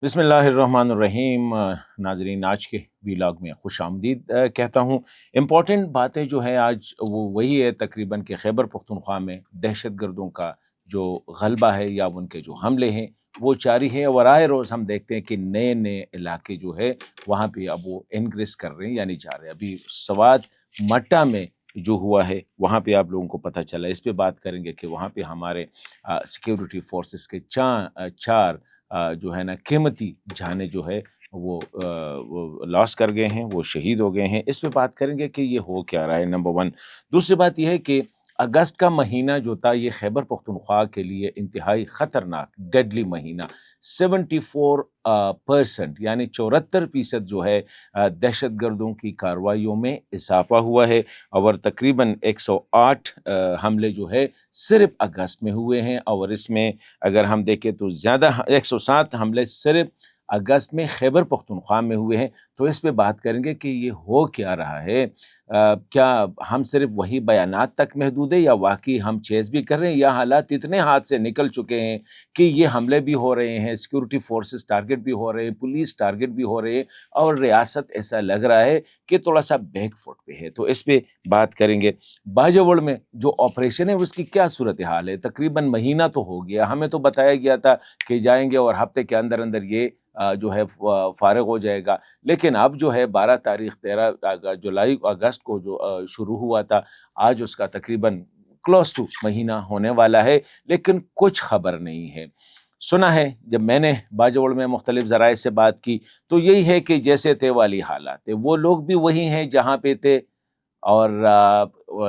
بسم اللہ الرحمن الرحیم۔ ناظرین، آج کے ویلاگ میں خوش آمدید کہتا ہوں۔ امپورٹنٹ باتیں جو ہے آج وہ وہی ہے تقریباً کہ خیبر پختونخوا میں دہشت گردوں کا جو غلبہ ہے یا ان کے جو حملے ہیں وہ جاری ہے، اور آئے روز ہم دیکھتے ہیں کہ نئے نئے علاقے جو ہے وہاں پہ اب وہ انگریس کر رہے ہیں، یعنی جا رہے ہیں۔ ابھی سوات مٹہ میں جو ہوا ہے وہاں پہ آپ لوگوں کو پتہ چلا، اس پہ بات کریں گے کہ وہاں پہ ہمارے سیکیورٹی فورسز کے چار جو ہے نا قیمتی جانیں جو ہے وہ لاس کر گئے ہیں، وہ شہید ہو گئے ہیں۔ اس پہ بات کریں گے کہ یہ ہو کیا رہا ہے، نمبر ون۔ دوسری بات یہ ہے کہ اگست کا مہینہ جو تھا یہ خیبر پختونخوا کے لیے انتہائی خطرناک ڈیڈلی مہینہ، 74% یعنی 74% جو ہے دہشت گردوں کی کارروائیوں میں اضافہ ہوا ہے، اور تقریباً 108 حملے جو ہے صرف اگست میں ہوئے ہیں، اور اس میں اگر ہم دیکھیں تو زیادہ 107 حملے صرف اگست میں خیبر پختونخوا میں ہوئے ہیں۔ تو اس پہ بات کریں گے کہ یہ ہو کیا رہا ہے، کیا ہم صرف وہی بیانات تک محدود ہیں یا واقعی ہم چیز بھی کر رہے ہیں، یا حالات اتنے ہاتھ سے نکل چکے ہیں کہ یہ حملے بھی ہو رہے ہیں، سیکورٹی فورسز ٹارگٹ بھی ہو رہے ہیں، پولیس ٹارگٹ بھی ہو رہے ہیں، اور ریاست ایسا لگ رہا ہے کہ تھوڑا سا بیک فٹ پہ ہے۔ تو اس پہ بات کریں گے۔ باجوڑ میں جو آپریشن ہے اس کی کیا صورتحال ہے؟ تقریباً مہینہ تو ہو گیا، ہمیں تو بتایا گیا تھا کہ جائیں گے اور ہفتے کے اندر اندر یہ جو ہے فارغ ہو جائے گا، لیکن اب جو ہے 12 تاریخ 13 جولائی اگست کو جو شروع ہوا تھا، آج اس کا تقریباً کلوز ٹو مہینہ ہونے والا ہے، لیکن کچھ خبر نہیں ہے۔ سنا ہے جب میں نے باجوڑ میں مختلف ذرائع سے بات کی تو یہی ہے کہ جیسے تھے والی حالات ہے، وہ لوگ بھی وہی ہیں جہاں پہ تھے، اور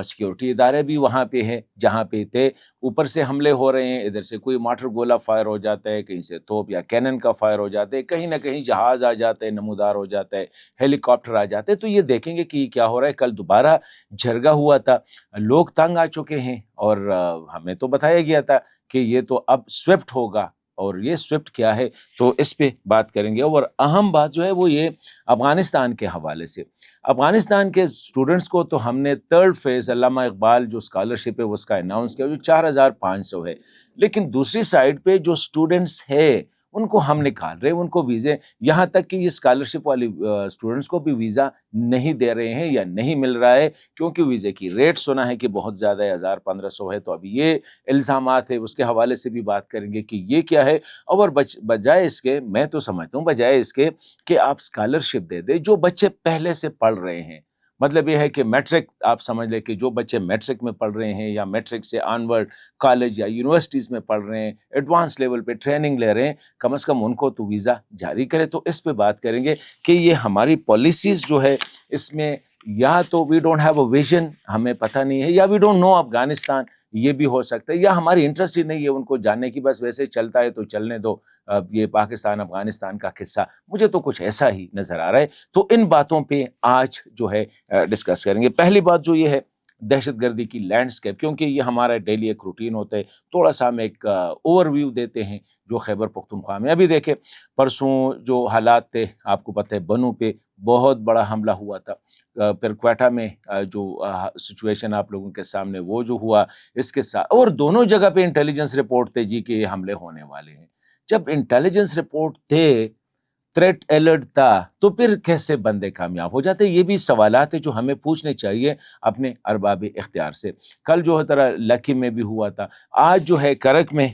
سیکیورٹی ادارے بھی وہاں پہ ہیں جہاں پہ تھے۔ اوپر سے حملے ہو رہے ہیں، ادھر سے کوئی مارٹر گولہ فائر ہو جاتا ہے، کہیں سے توپ یا کینن کا فائر ہو جاتا ہے، کہیں نہ کہیں جہاز آ جاتا ہے، نمودار ہو جاتا ہے، ہیلی کاپٹر آ جاتے ہیں۔ تو یہ دیکھیں گے کہ یہ کیا ہو رہا ہے۔ کل دوبارہ جھرگا ہوا تھا، لوگ تنگ آ چکے ہیں، اور ہمیں تو بتایا گیا تھا کہ یہ تو اب سوئفٹ ہوگا، اور یہ سوئفٹ کیا ہے تو اس پہ بات کریں گے۔ اور اہم بات جو ہے وہ یہ افغانستان کے حوالے سے، افغانستان کے اسٹوڈنٹس کو تو ہم نے تھرڈ فیز علامہ اقبال جو اسکالرشپ ہے اس کا اناؤنس کیا، جو 4500 ہے، لیکن دوسری سائڈ پہ جو اسٹوڈنٹس ہے ان کو ہم نکال رہے ہیں، ان کو ویزے، یہاں تک کہ یہ اسکالرشپ والی اسٹوڈنٹس کو بھی ویزا نہیں دے رہے ہیں یا نہیں مل رہا ہے، کیونکہ ویزے کی ریٹ سنا ہے کہ بہت زیادہ ہے، 1500 ہے۔ تو ابھی یہ الزامات ہے، اس کے حوالے سے بھی بات کریں گے کہ یہ کیا ہے۔ اور بجائے اس کے، میں تو سمجھتا ہوں بجائے اس کے کہ آپ اسکالرشپ دے دیں جو بچے پہلے سے پڑھ رہے ہیں، مطلب یہ ہے کہ میٹرک، آپ سمجھ لیں کہ جو بچے میٹرک میں پڑھ رہے ہیں یا میٹرک سے آنورڈ کالج یا یونیورسٹیز میں پڑھ رہے ہیں، ایڈوانس لیول پہ ٹریننگ لے رہے ہیں، کم از کم ان کو تو ویزا جاری کرے۔ تو اس پہ بات کریں گے کہ یہ ہماری پالیسیز جو ہے اس میں، یا تو we don't have a vision, ہمیں پتہ نہیں ہے، یا وی ڈونٹ نو افغانستان، یہ بھی ہو سکتا ہے، یا ہماری انٹرسٹ ہی نہیں ہے ان کو جاننے کی، بس ویسے چلتا ہے تو چلنے دو، اب یہ پاکستان افغانستان کا قصہ، مجھے تو کچھ ایسا ہی نظر آ رہا ہے۔ تو ان باتوں پہ آج جو ہے ڈسکس کریں گے۔ پہلی بات جو یہ ہے دہشت گردی کی لینڈسکیپ، کیونکہ یہ ہمارا ڈیلی ایک روٹین ہوتا ہے، تھوڑا سا ہم ایک اوور ویو دیتے ہیں جو خیبر پختونخوا میں۔ ابھی دیکھیں پرسوں جو حالات تھے، آپ کو پتہ ہے بنو پہ بہت بڑا حملہ ہوا تھا، پھر کوئٹہ میں جو سچویشن آپ لوگوں کے سامنے وہ جو ہوا، اس کے ساتھ اور دونوں جگہ پہ انٹیلیجنس رپورٹ تھے جی کہ یہ حملے ہونے والے ہیں۔ جب انٹیلیجنس رپورٹ تھے، تھریٹ الرٹ تھا، تو پھر کیسے بندے کامیاب ہو جاتے؟ یہ بھی سوالات ہیں جو ہمیں پوچھنے چاہیے اپنے ارباب اختیار سے۔ کل جو ہے طرح لکی میں بھی ہوا تھا، آج جو ہے کرک میں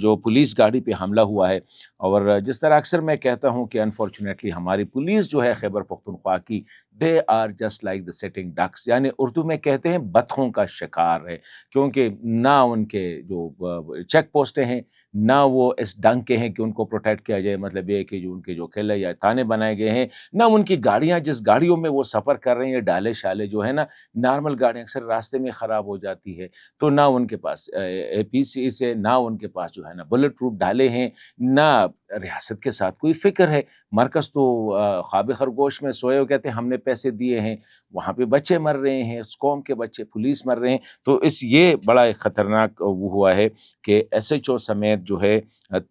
جو پولیس گاڑی پہ حملہ ہوا ہے، اور جس طرح اکثر میں کہتا ہوں کہ انفارچونیٹلی ہماری پولیس جو ہے خیبر پختونخوا کی، they are just like the sitting ducks, یعنی اردو میں کہتے ہیں بطخوں کا شکار ہے، کیونکہ نہ ان کے جو چیک پوسٹیں ہیں، نہ وہ اس ڈنگ کے ہیں کہ ان کو پروٹیکٹ کیا جائے، مطلب یہ کہ جو ان کے جو قلعے یا تانے بنائے گئے ہیں، نہ ان کی گاڑیاں جس گاڑیوں میں وہ سفر کر رہے ہیں، ڈالے شالے جو ہے نا، نارمل گاڑیاں اکثر راستے میں خراب ہو جاتی ہے، تو نہ ان کے پاس اے پی سی سے، نہ ان کے پاس جو ہے نا بلٹ پروف ڈالے ہیں، نہ ریاست کے ساتھ کوئی فکر ہے۔ مرکز تو خواب خرگوش میں سوئے ہو، کہتے ہیں ہم نے پیسے دیے ہیں، وہاں پہ بچے مر رہے ہیں، اس قوم کے بچے، پولیس مر رہے ہیں۔ تو یہ بڑا ایک خطرناک وہ ہوا ہے کہ ایس ایچ او سمیت جو ہے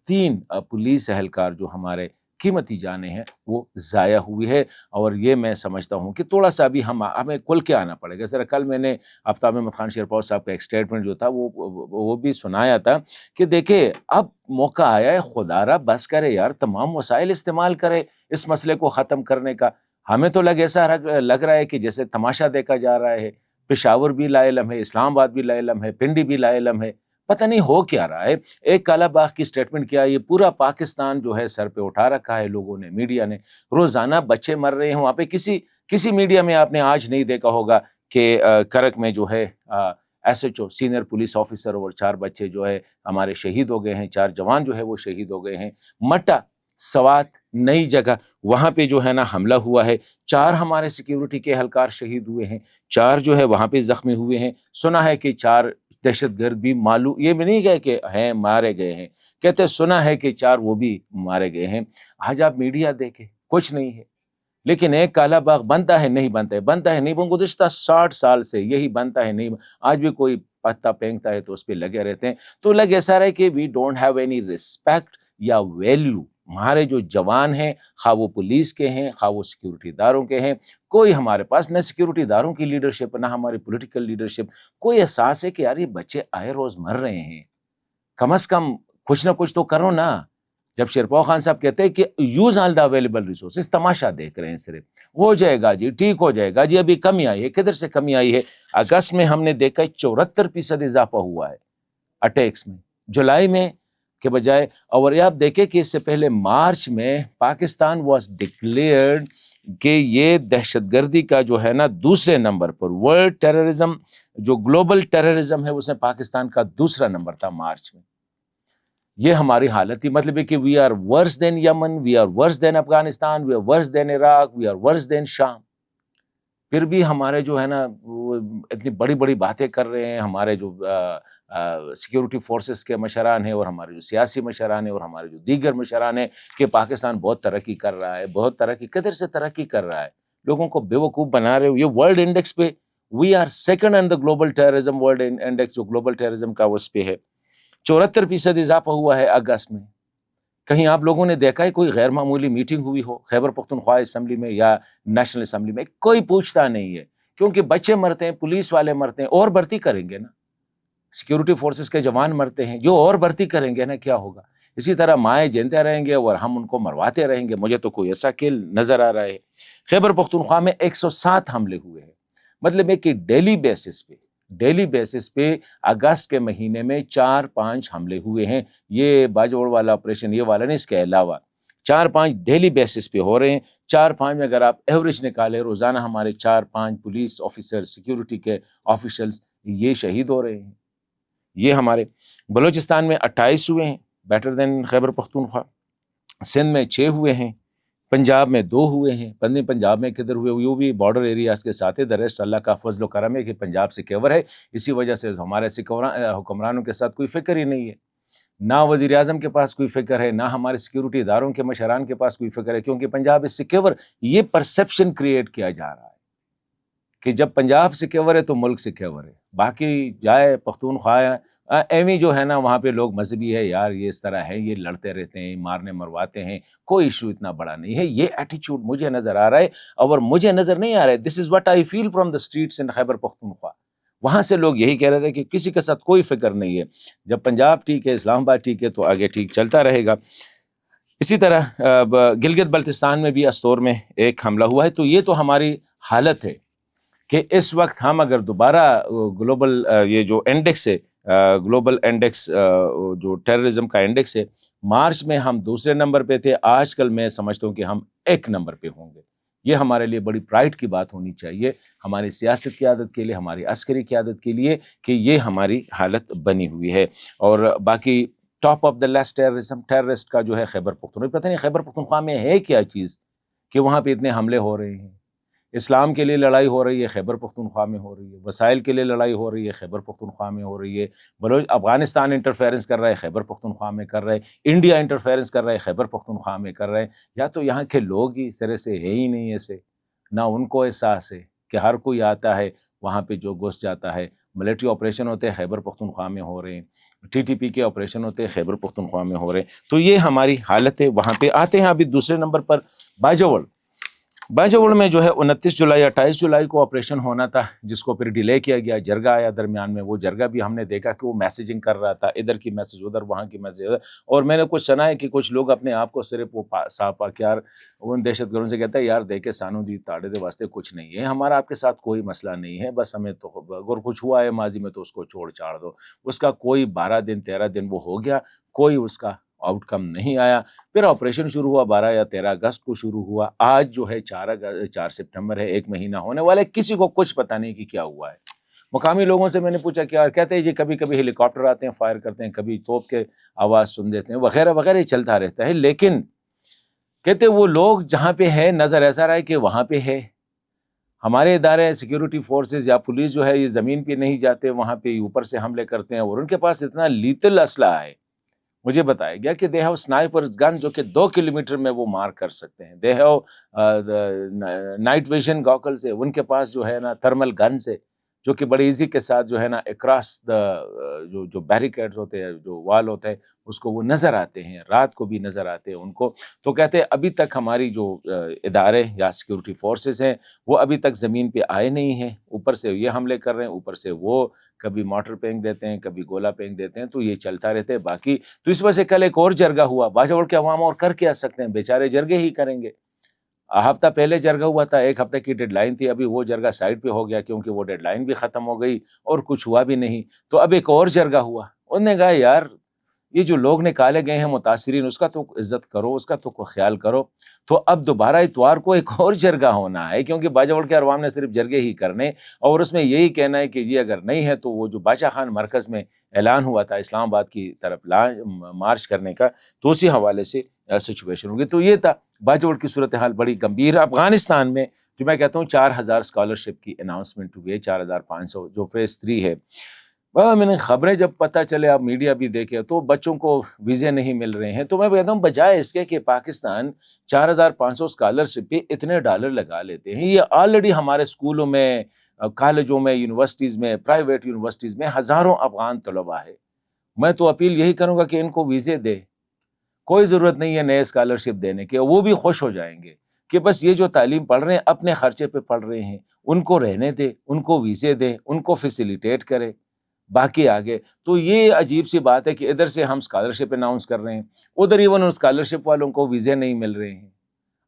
3 پولیس اہلکار جو ہمارے قیمتی جانیں ہیں وہ ضائع ہوئی ہے. اور یہ میں سمجھتا ہوں کہ تھوڑا سا ابھی ہمیں کھل کے آنا پڑے گا. ذرا کل میں نے آفتاب احمد خان شیرپور صاحب کا ایک اسٹیٹمنٹ جو تھا وہ بھی سنایا تھا کہ دیکھیں اب موقع آیا ہے، خدا را بس کرے یار، تمام وسائل استعمال کرے اس مسئلے کو ختم کرنے کا. ہمیں تو ایسا لگ رہا ہے کہ جیسے تماشا دیکھا جا رہا ہے. پشاور بھی لا علم ہے، اسلام آباد بھی لا علم ہے، پنڈی بھی لا علم ہے، پتہ نہیں ہو کیا رہا ہے. ایک کالا باغ کی سٹیٹمنٹ کیا، یہ پورا پاکستان جو ہے سر پہ اٹھا رکھا ہے لوگوں نے، میڈیا نے. روزانہ بچے مر رہے ہیں وہاں پہ. کسی میڈیا میں آپ نے آج نہیں دیکھا ہوگا کہ کرک میں جو ہے SHO سینئر پولیس آفیسر اور 4 بچے جو ہے ہمارے شہید ہو گئے ہیں، 4 جوان جو ہے وہ شہید ہو گئے ہیں. مٹا سوات نئی جگہ وہاں پہ جو ہے نا حملہ ہوا ہے، 4 ہمارے سیکیورٹی کے اہلکار شہید ہوئے ہیں، 4 جو ہے وہاں پہ زخمی ہوئے ہیں. سنا ہے کہ 4 دہشت گرد بھی معلوم، یہ بھی نہیں گئے کہ ہیں مارے گئے ہیں، کہتے سنا ہے کہ 4 وہ بھی مارے گئے ہیں. آج آپ میڈیا دیکھیں کچھ نہیں ہے. لیکن ایک کالا باغ بنتا ہے نہیں بنتا ہے، بنتا ہے نہیں بنتا. گزشتہ 60 سال سے یہی بنتا ہے نہیں. آج بھی کوئی پتا پھینکتا ہے تو اس پہ لگے رہتے ہیں. تو لگ ایسا رہے کہ we don't have any respect یا ویلیو. ہمارے جو جوان ہیں، خواہ وہ پولیس کے ہیں، خواہ وہ سیکیورٹی داروں کے ہیں، کوئی ہمارے پاس نہ سیکیورٹی داروں کی لیڈرشپ نہ ہماری پولیٹیکل لیڈرشپ. کوئی احساس ہے کہ یار یہ بچے آئے روز مر رہے ہیں، کم از کم کچھ نہ کچھ تو کرو نا. جب شیرپور خان صاحب کہتے ہیں کہ use all the available resources, تماشا دیکھ رہے ہیں صرف، ہو جائے گا جی، ٹھیک ہو جائے گا جی. ابھی کمی آئی ہے، کدھر سے کمی آئی ہے؟ اگست میں ہم نے دیکھا 74% اضافہ ہوا ہے اٹیکس میں، جولائی میں کے بجائے. اور یہ آپ دیکھیں کہ اس سے پہلے مارچ میں پاکستان واز ڈکلیئرڈ کہ یہ دہشت گردی کا جو ہے نا دوسرے نمبر پر، ورلڈ ٹیررزم جو گلوبل ٹیررزم ہے اس میں پاکستان کا دوسرا نمبر تھا مارچ میں. یہ ہماری حالت تھی. مطلب ہے کہ we are worse than Yemen, we are worse than Afghanistan, we are worse than Iraq, we are worse than شام. پھر بھی ہمارے جو ہے نا وہ اتنی بڑی بڑی باتیں کر رہے ہیں ہمارے جو سیکیورٹی فورسز کے مشران ہیں اور ہمارے جو سیاسی مشران ہیں اور ہمارے جو دیگر مشران ہیں کہ پاکستان بہت ترقی کر رہا ہے، بہت ترقی. کدھر سے ترقی کر رہا ہے؟ لوگوں کو بیوقوف بنا رہے ہو. یہ ورلڈ انڈیکس پہ we are second in the global terrorism, world index جو گلوبل ٹیررزم کا اس پہ ہے. 74% اضافہ ہوا ہے اگست میں. کہیں آپ لوگوں نے دیکھا ہے کوئی غیر معمولی میٹنگ ہوئی ہو خیبر پختونخوا اسمبلی میں یا نیشنل اسمبلی میں؟ کوئی پوچھتا نہیں ہے، کیونکہ بچے مرتے ہیں، پولیس والے مرتے ہیں، اور بھرتی کریں گے نا. سیکیورٹی فورسز کے جوان مرتے ہیں، جو اور بھرتی کریں گے نا کیا ہوگا؟ اسی طرح مائیں جنتے رہیں گے اور ہم ان کو مرواتے رہیں گے. مجھے تو کوئی ایسا کھیل نظر آ رہا ہے. خیبر پختونخوا میں 107 حملے ہوئے ہیں. مطلب ہے کہ ڈیلی بیسس پہ اگست کے مہینے میں 4-5 حملے ہوئے ہیں. یہ باجوڑ والا آپریشن یہ والا نہیں، اس کے علاوہ 4-5 ڈیلی بیسس پہ ہو رہے ہیں. 4-5 میں اگر آپ ایوریج نکالے، روزانہ ہمارے 4-5 پولیس آفیسر، سیکیورٹی کے آفیشلز یہ شہید ہو رہے ہیں. یہ ہمارے بلوچستان میں 28 ہوئے ہیں، بیٹر دین خیبر پختونخوا. سندھ میں 6 ہوئے ہیں، پنجاب میں 2 ہوئے ہیں. پنجاب میں کدھر ہوئے؟ وہ بھی بارڈر ایریاز کے ساتھ ہے. در ریسٹ اللہ کا فضل و کرم ہے کہ پنجاب سیکیور ہے. اسی وجہ سے ہمارے حکمرانوں کے ساتھ کوئی فکر ہی نہیں ہے. نہ وزیر اعظم کے پاس کوئی فکر ہے، نہ ہمارے سیکیورٹی اداروں کے مشران کے پاس کوئی فکر ہے، کیونکہ پنجاب از سیکیور. یہ پرسیپشن کریٹ کیا جا رہا ہے کہ جب پنجاب سیکیور ہے تو ملک سیکیور ہے. باقی جائے پختونخوا ایویں جو ہے نا وہاں پہ لوگ مذہبی ہے یار، یہ اس طرح ہے، یہ لڑتے رہتے ہیں، مارنے مرواتے ہیں، کوئی ایشو اتنا بڑا نہیں ہے. یہ ایٹیچیوڈ مجھے نظر آ رہا ہے، اور مجھے نظر نہیں آ رہا ہے. This is what I feel from the streets in Khyber Pakhtunkhwa. وہاں سے لوگ یہی کہہ رہے تھے کہ کسی کے ساتھ کوئی فکر نہیں ہے. جب پنجاب ٹھیک ہے، اسلام آباد ٹھیک ہے، تو آگے ٹھیک چلتا رہے گا. اسی طرح گلگت بلتستان میں بھی استور میں ایک حملہ ہوا ہے. تو یہ تو ہماری حالت ہے کہ اس وقت ہم اگر دوبارہ گلوبل یہ جو انڈیکس ہے، گلوبل انڈیکس جو ٹیررزم کا انڈیکس ہے، مارچ میں ہم دوسرے نمبر پہ تھے، آج کل میں سمجھتا ہوں کہ ہم 1 نمبر پہ ہوں گے. یہ ہمارے لیے بڑی پرائڈ کی بات ہونی چاہیے، ہماری سیاست قیادت کے لیے، ہماری عسکری قیادت کے لیے، کہ یہ ہماری حالت بنی ہوئی ہے. اور باقی top of the least terrorist کا جو ہے خیبر پختونخوا. پتہ نہیں خیبر پختونخوا میں ہے کیا چیز کہ وہاں پہ اتنے حملے ہو رہے ہیں. اسلام کے لیے لڑائی ہو رہی ہے، خیبر پختونخوا میں ہو رہی ہے. وسائل کے لیے لڑائی ہو رہی ہے، خیبر پختونخوا میں ہو رہی ہے. افغانستان انٹرفیئرنس کر رہا ہے، خیبر پختونخوا میں کر رہا ہے. انڈیا انٹرفیئرنس کر رہا ہے، خیبر پختونخوا میں کر رہا ہے. یا تو یہاں کے لوگ ہی سرے سے ہے ہی نہیں ایسے، نہ ان کو احساس ہے کہ ہر کوئی آتا ہے وہاں پہ جو گھس جاتا ہے ملٹری آپریشن ہوتے ہیں خیبر پختونخوا میں ہو رہے ہیں, TTP کے آپریشن ہوتے ہیں خیبر پختونخوا میں ہو رہے ہیں. تو یہ ہماری حالت ہے. وہاں پہ آتے ہیں ابھی دوسرے نمبر پر باجوڑ میں جو ہے 29 جولائی 28 جولائی کو آپریشن ہونا تھا, جس کو پھر ڈیلے کیا گیا. جرگہ آیا درمیان میں, وہ جرگہ بھی ہم نے دیکھا کہ وہ میسیجنگ کر رہا تھا, ادھر کی میسیج ادھر, وہاں کی میسیج ادھر. اور میں نے کچھ سنا ہے کہ کچھ لوگ اپنے آپ کو صرف وہ پاکیار ان دہشت گردوں سے کہتا ہے یار دیکھے سانو دی تاڑے دے واسطے کچھ نہیں ہے, ہمارا آپ کے ساتھ کوئی مسئلہ نہیں ہے, بس ہمیں تو اگر کچھ ہوا ہے ماضی میں تو اس کو چھوڑ چھاڑ دو. اس کا کوئی 12 دن 13 دن وہ ہو گیا, کوئی اس کا آؤٹ کم نہیں آیا. پھر آپریشن شروع ہوا 12 یا 13 اگست کو شروع ہوا. آج جو ہے 4 سپٹمبر ہے, ایک مہینہ ہونے والا ہے. کسی کو کچھ پتہ نہیں کہ کیا ہوا ہے. مقامی لوگوں سے میں نے پوچھا کیا کہتے ہیں, یہ کبھی کبھی ہیلی کاپٹر آتے ہیں فائر کرتے ہیں, کبھی توپ کے آواز سن دیتے ہیں وغیرہ وغیرہ, یہ چلتا رہتا ہے. لیکن کہتے وہ لوگ جہاں پہ ہے نظر ایسا رہا ہے کہ وہاں پہ ہے. ہمارے ادارے سیکیورٹی فورسز یا پولیس جو ہے یہ زمین پہ نہیں جاتے, وہاں پہ اوپر سے حملے کرتے ہیں. اور ان کے پاس اتنا لیتل اسلحہ ہے, مجھے بتایا گیا کہ دے ہیو سنائپرز گن جو کہ 2 کلومیٹر میں وہ مار کر سکتے ہیں. They have night vision goggles ہے ان کے پاس, جو ہے نا تھرمل گنز ہے جو کہ بڑی ایزی کے ساتھ جو ہے نا اکراس جو بیریکیڈز ہوتے ہیں, جو وال ہوتا ہے, اس کو وہ نظر آتے ہیں, رات کو بھی نظر آتے ہیں ان کو. تو کہتے ہیں ابھی تک ہماری جو ادارے یا سیکیورٹی فورسز ہیں وہ ابھی تک زمین پہ آئے نہیں ہیں. اوپر سے یہ حملے کر رہے ہیں, اوپر سے وہ کبھی موٹر پھینک دیتے ہیں, کبھی گولا پھینک دیتے ہیں. تو یہ چلتا رہتا ہے. باقی تو اس وجہ سے کل ایک اور جرگہ ہوا. باجوڑ کے عوام اور کر کیا سکتے ہیں, بیچارے جرگے ہی کریں گے. ہفتہ پہلے جرگہ ہوا تھا, 1 ہفتہ کی ڈیڈ لائن تھی, ابھی وہ جرگہ سائڈ پہ ہو گیا کیونکہ وہ ڈیڈ لائن بھی ختم ہو گئی اور کچھ ہوا بھی نہیں. تو اب ایک اور جرگہ ہوا. انہوں نے کہا یار یہ جو لوگ نکالے گئے ہیں متاثرین, اس کا تو عزت کرو, اس کا تو خیال کرو. تو اب دوبارہ اتوار کو ایک اور جرگہ ہونا ہے, کیونکہ باجوڑ کے عوام نے صرف جرگے ہی کرنے, اور اس میں یہی کہنا ہے کہ یہ اگر نہیں ہے تو وہ جو باچا خان مرکز میں اعلان ہوا تھا اسلام آباد کی طرف مارچ کرنے کا, تو اسی حوالے سے سچویشن ہوگی. تو یہ تھا باجوڑ کی صورتحال بڑی گمبھیر. افغانستان میں جو میں کہتا ہوں 4000 اسکالرشپ کی اناؤنسمنٹ ہوئی ہے, 4500 جو فیز 3 ہے. میں نے خبریں جب پتہ چلے, آپ میڈیا بھی دیکھے, تو بچوں کو ویزے نہیں مل رہے ہیں. تو میں کہتا ہوں بجائے اس کے کہ پاکستان 4500 اسکالرشپ پہ اتنے ڈالر لگا لیتے ہیں, یہ آلریڈی ہمارے اسکولوں میں, کالجوں میں, یونیورسٹیز میں, پرائیویٹ یونیورسٹیز میں ہزاروں افغان طلباء ہے. میں تو اپیل یہی کروں گا کہ ان کو ویزے دے, کوئی ضرورت نہیں ہے نئے اسکالرشپ دینے کے. وہ بھی خوش ہو جائیں گے کہ بس یہ جو تعلیم پڑھ رہے ہیں اپنے خرچے پہ پڑھ رہے ہیں, ان کو رہنے دے, ان کو ویزے دے, ان کو فیسیلیٹیٹ کرے, باقی آگے. تو یہ عجیب سی بات ہے کہ ادھر سے ہم اسکالرشپ اناؤنس کر رہے ہیں, ادھر ایون ان اسکالرشپ والوں کو ویزے نہیں مل رہے ہیں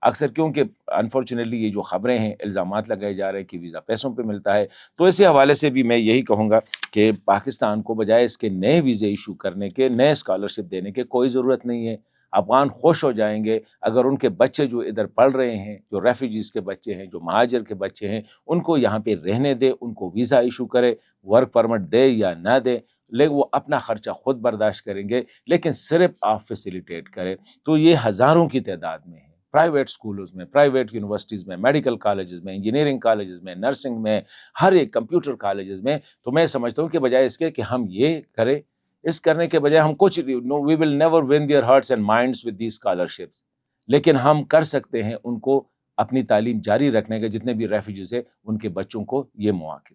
اکثر, کیونکہ انفارچونیٹلی یہ جو خبریں ہیں, الزامات لگائے جا رہے ہیں کہ ویزا پیسوں پہ ملتا ہے. تو اسی حوالے سے بھی میں یہی کہوں گا کہ پاکستان کو بجائے اس کے نئے ویزے ایشو کرنے کے, نئے اسکالرشپ دینے کے کوئی ضرورت نہیں ہے. افغان خوش ہو جائیں گے اگر ان کے بچے جو ادھر پڑھ رہے ہیں, جو ریفیوجیز کے بچے ہیں, جو مہاجر کے بچے ہیں, ان کو یہاں پہ رہنے دے, ان کو ویزا ایشو کرے, ورک پرمٹ دے یا نہ دے, لیکن وہ اپنا خرچہ خود برداشت کریں گے, لیکن صرف آپ فیسیلیٹیٹ کرے. تو یہ ہزاروں کی تعداد میں ہے, پرائیویٹ اسکولز میں, پرائیویٹ یونیورسٹیز میں, میڈیکل کالجز میں, انجینئرنگ کالجز میں, نرسنگ میں, ہر ایک کمپیوٹر کالجز میں. تو میں سمجھتا ہوں کہ بجائے اس کے کہ ہم یہ کریں, اس کرنے کے بجائے ہم کچھ we will never win their hearts and minds with these scholarships, لیکن ہم کر سکتے ہیں ان کو اپنی تعلیم جاری رکھنے کے, جتنے بھی ریفیوجیز ہیں ان کے بچوں کو یہ مواقع.